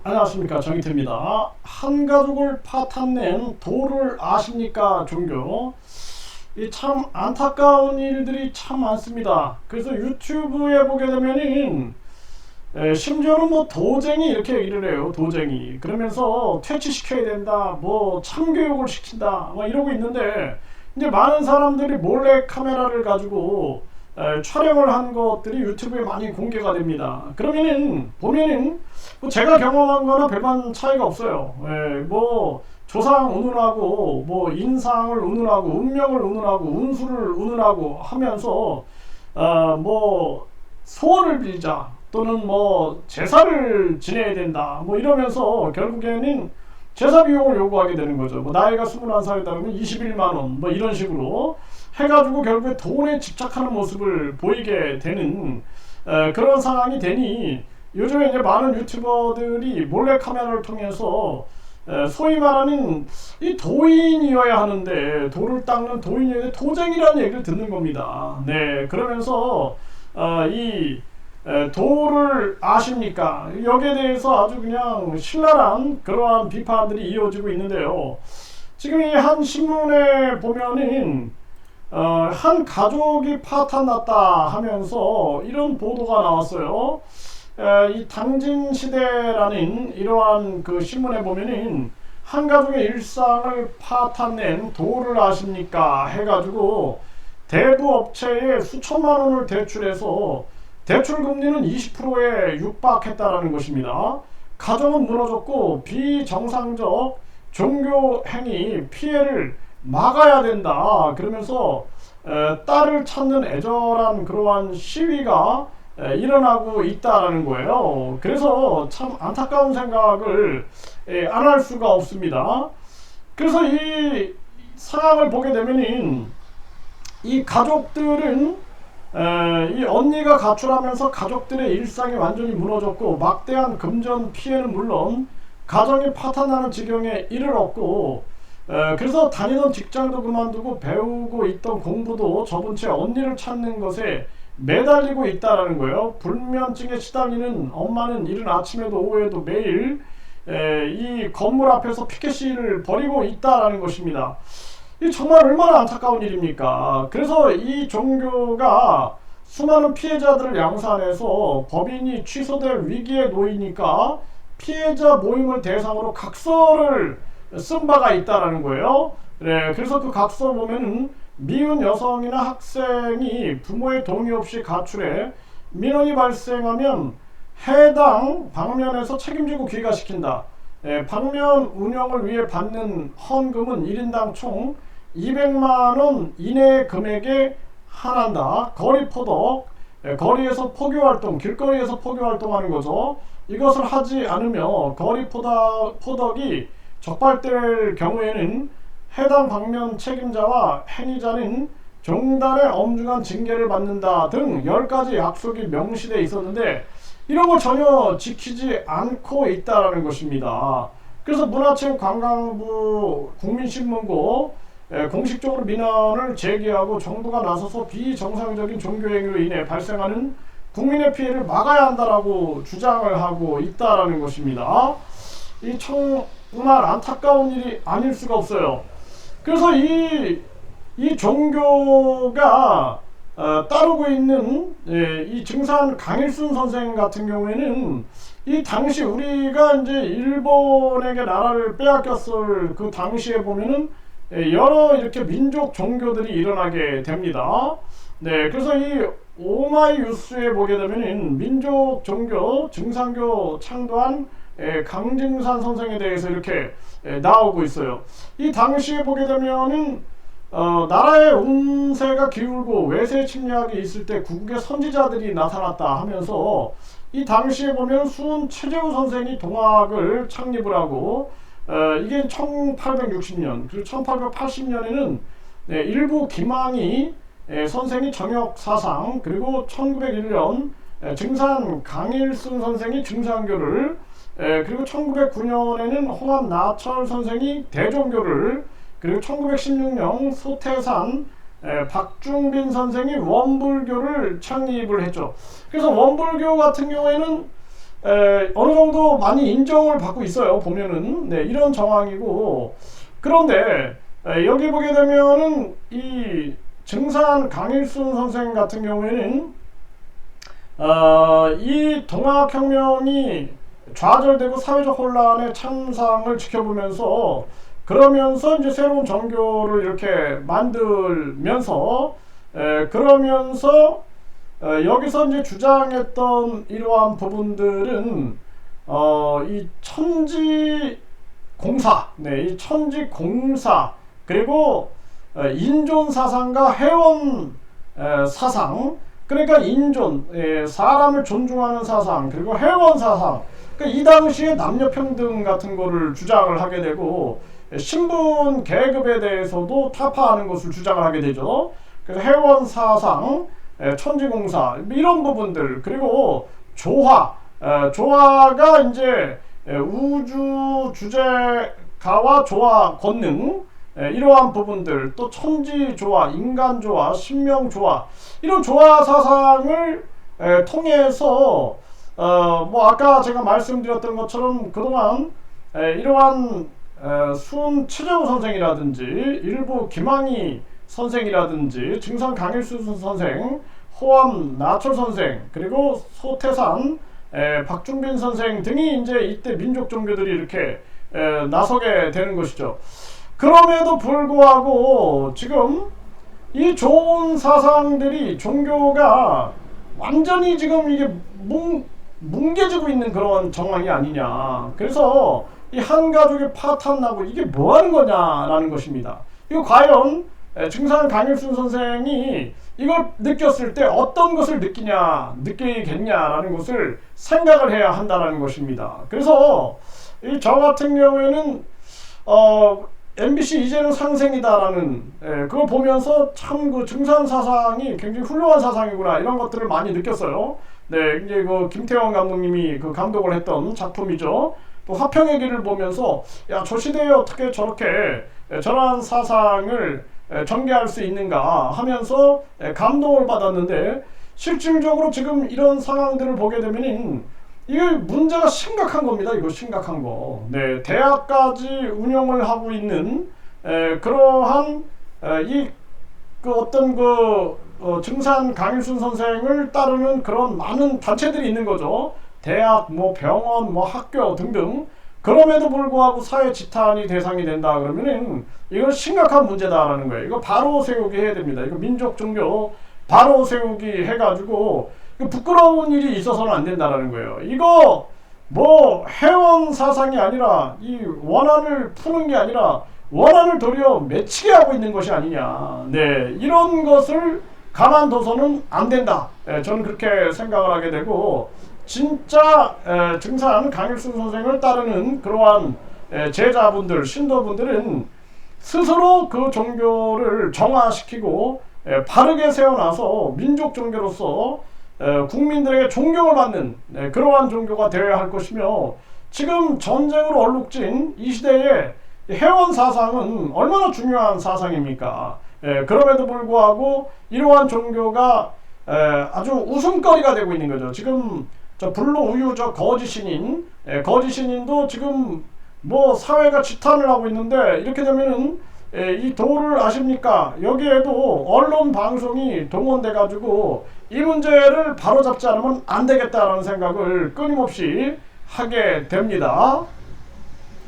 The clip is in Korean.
안녕하십니까, 정희태입니다. 한 가족을 파탄낸 도를 아십니까, 종교. 이 참 안타까운 일들이 참 많습니다. 그래서 유튜브에 보게 되면은 심지어는 뭐 도쟁이 이렇게 얘기를 해요. 도쟁이 그러면서 퇴치시켜야 된다, 뭐 참교육을 시킨다, 뭐 이러고 있는데, 이제 많은 사람들이 몰래 카메라를 가지고 촬영을 한 것들이 유튜브에 많이 공개가 됩니다. 그러면은 보면은 뭐 제가 경험한 거나 별반 차이가 없어요. 뭐 조상 운운하고 뭐 인상을 운운하고 운명을 운운하고 운수를 운운하고 하면서 뭐 소원을 빌자 또는 뭐 제사를 지내야 된다 뭐 이러면서 결국에는 제사 비용을 요구하게 되는 거죠. 뭐 나이가 21살이다 그러면 21만원 뭐 이런 식으로 해가지고 결국에 돈에 집착하는 모습을 보이게 되는 그런 상황이 되니, 요즘에 이제 많은 유튜버들이 몰래 카메라를 통해서 소위 말하는 이 도인이어야 하는데, 도를 닦는 도인이어야 도쟁이라는 얘기를 듣는 겁니다. 네, 그러면서 이 도를 아십니까? 여기에 대해서 아주 그냥 신랄한 그러한 비판들이 이어지고 있는데요. 지금 이 한 신문에 보면은 한 가족이 파탄났다 하면서 이런 보도가 나왔어요. 이 당진시대라는 이러한 그 신문에 보면은 한 가족의 일상을 파탄낸 도를 아십니까? 해가지고 대부 업체에 수천만 원을 대출해서 대출 금리는 20%에 육박했다라는 것입니다. 가정은 무너졌고 비정상적 종교 행위 피해를 막아야 된다 그러면서 딸을 찾는 애절한 그러한 시위가 일어나고 있다라는 거예요. 그래서 참 안타까운 생각을 안 할 수가 없습니다. 그래서 이 상황을 보게 되면은 이 가족들은 이 언니가 가출하면서 가족들의 일상이 완전히 무너졌고, 막대한 금전 피해는 물론 가정이 파탄나는 지경에 이르렀고, 그래서 다니던 직장도 그만두고 배우고 있던 공부도 접은 채 언니를 찾는 것에 매달리고 있다라는 거예요. 불면증에 시달리는 엄마는 이른 아침에도 오후에도 매일 이 건물 앞에서 피켓 시위를 벌이고 있다라는 것입니다. 이 정말 얼마나 안타까운 일입니까? 그래서 이 종교가 수많은 피해자들을 양산해서 법인이 취소될 위기에 놓이니까 피해자 모임을 대상으로 각서를 쓴 바가 있다라는 거예요. 네, 그래서 그 각서 보면은 미혼 여성이나 학생이 부모의 동의 없이 가출해 민원이 발생하면 해당 방면에서 책임지고 귀가시킨다. 방면 운영을 위해 받는 헌금은 1인당 총 200만원 이내 금액에 한한다. 거리포덕, 거리에서 포교활동, 길거리에서 포교활동하는 거죠. 이것을 하지 않으며 거리포덕이 적발될 경우에는 해당 방면 책임자와 행위자는 종단의 엄중한 징계를 받는다 등 10가지 약속이 명시되어 있었는데, 이런 걸 전혀 지키지 않고 있다는 것입니다. 그래서 문화체육관광부 국민신문고 공식적으로 민원을 제기하고 정부가 나서서 비정상적인 종교행위로 인해 발생하는 국민의 피해를 막아야 한다라고 주장을 하고 있다는 것입니다. 이 정말 안타까운 일이 아닐 수가 없어요. 그래서 이 종교가 따르고 있는 이 증산 강일순 선생 같은 경우에는 이 당시 우리가 이제 일본에게 나라를 빼앗겼을 그 당시에 보면은 여러 이렇게 민족 종교들이 일어나게 됩니다. 네, 그래서 이 오마이뉴스에 보게 되면은 민족 종교 증산교 창도한 강증산 선생에 대해서 이렇게 나오고 있어요. 이 당시에 보게 되면은 나라의 운세가 기울고 외세 침략이 있을 때 구국의 선지자들이 나타났다 하면서, 이 당시에 보면 수은 최재우 선생이 동학을 창립을 하고, 이게 1860년, 그리고 1880년에는 일부 김항이 선생이 정역사상, 그리고 1901년 증산 강일순 선생이 증산교를, 그리고 1909년에는 홍합 나철 선생이 대종교를, 그리고 1916년 소태산 박중빈 선생이 원불교를 창립을 했죠. 그래서 원불교 같은 경우에는 어느 정도 많이 인정을 받고 있어요. 보면은 네, 이런 정황이고 그런데 여기 보게 되면은 이 증산 강일순 선생 같은 경우에는 이 동학혁명이 좌절되고 사회적 혼란의 참상을 지켜보면서 그러면서 이제 새로운 정교를 이렇게 만들면서 그러면서 여기서 이제 주장했던 이러한 부분들은 이 천지 공사, 네, 이 천지 공사 그리고 인존 사상과 회원 사상, 그러니까 인존, 사람을 존중하는 사상, 그리고 회원 사상. 그러니까 이 당시에 남녀 평등 같은 거를 주장을 하게 되고 신분 계급에 대해서도 타파하는 것을 주장을 하게 되죠. 그래서 회원 사상, 천지공사 이런 부분들 그리고 조화, 조화가 이제 우주 주제가와 조화 권능 이러한 부분들 또 천지 조화, 인간 조화, 신명 조화 이런 조화 사상을 통해서 뭐 아까 제가 말씀드렸던 것처럼 그동안 이러한 순 최재호 선생이라든지 일부 김항희 선생이라든지 증산 강일수 선생, 호암 나철 선생, 그리고 소태산 박준빈 선생 등이 이제 이때 민족 종교들이 이렇게 나서게 되는 것이죠. 그럼에도 불구하고 지금 이 좋은 사상들이 종교가 완전히 지금 이게 뭉개지고 있는 그런 정황이 아니냐. 그래서 이 한 가족이 파탄나고 이게 뭐 하는 거냐라는 것입니다. 이거 과연 증산 강일순 선생이 이걸 느꼈을 때 어떤 것을 느끼겠냐라는 것을 생각을 해야 한다는 것입니다. 그래서 저 같은 경우에는 MBC 이제는 상생이다라는 그걸 보면서 참 그 증산 사상이 굉장히 훌륭한 사상이구나 이런 것들을 많이 느꼈어요. 네, 이제 그 김태원 감독님이 그 감독을 했던 작품이죠. 또 화평의 길을 보면서 야, 저 시대에 어떻게 저렇게 저러한 사상을 전개할 수 있는가 하면서 감동을 받았는데 실질적으로 지금 이런 상황들을 보게 되면은 이게 문제가 심각한 겁니다. 이거 심각한 거. 네, 대학까지 운영을 하고 있는 그러한 그 어떤 증산 강일순 선생을 따르는 그런 많은 단체들이 있는 거죠. 대학, 뭐 병원, 뭐 학교 등등. 그럼에도 불구하고 사회 지탄이 대상이 된다 그러면은 이건 심각한 문제다라는 거예요. 이거 바로 세우기 해야 됩니다. 이거 민족 종교 바로 세우기 해가지고 부끄러운 일이 있어서는 안 된다라는 거예요. 이거 뭐 회원 사상이 아니라 이 원한을 푸는 게 아니라 원한을 도리어 맺히게 하고 있는 것이 아니냐. 네, 이런 것을 가만둬서는 안 된다. 저는 그렇게 생각을 하게 되고 진짜 증산 강일순 선생을 따르는 그러한 제자분들, 신도분들은 스스로 그 종교를 정화시키고 바르게 세워놔서 민족 종교로서 국민들에게 존경을 받는 그러한 종교가 되어야 할 것이며 지금 전쟁으로 얼룩진 이 시대에 회원 사상은 얼마나 중요한 사상입니까? 그럼에도 불구하고 이러한 종교가 아주 웃음거리가 되고 있는 거죠. 지금 저 불로 우유 저 거지 신인도 지금 뭐 사회가 지탄을 하고 있는데 이렇게 되면은 이 도를 아십니까? 여기에도 언론 방송이 동원돼 가지고 이 문제를 바로잡지 않으면 안 되겠다라는 생각을 끊임없이 하게 됩니다.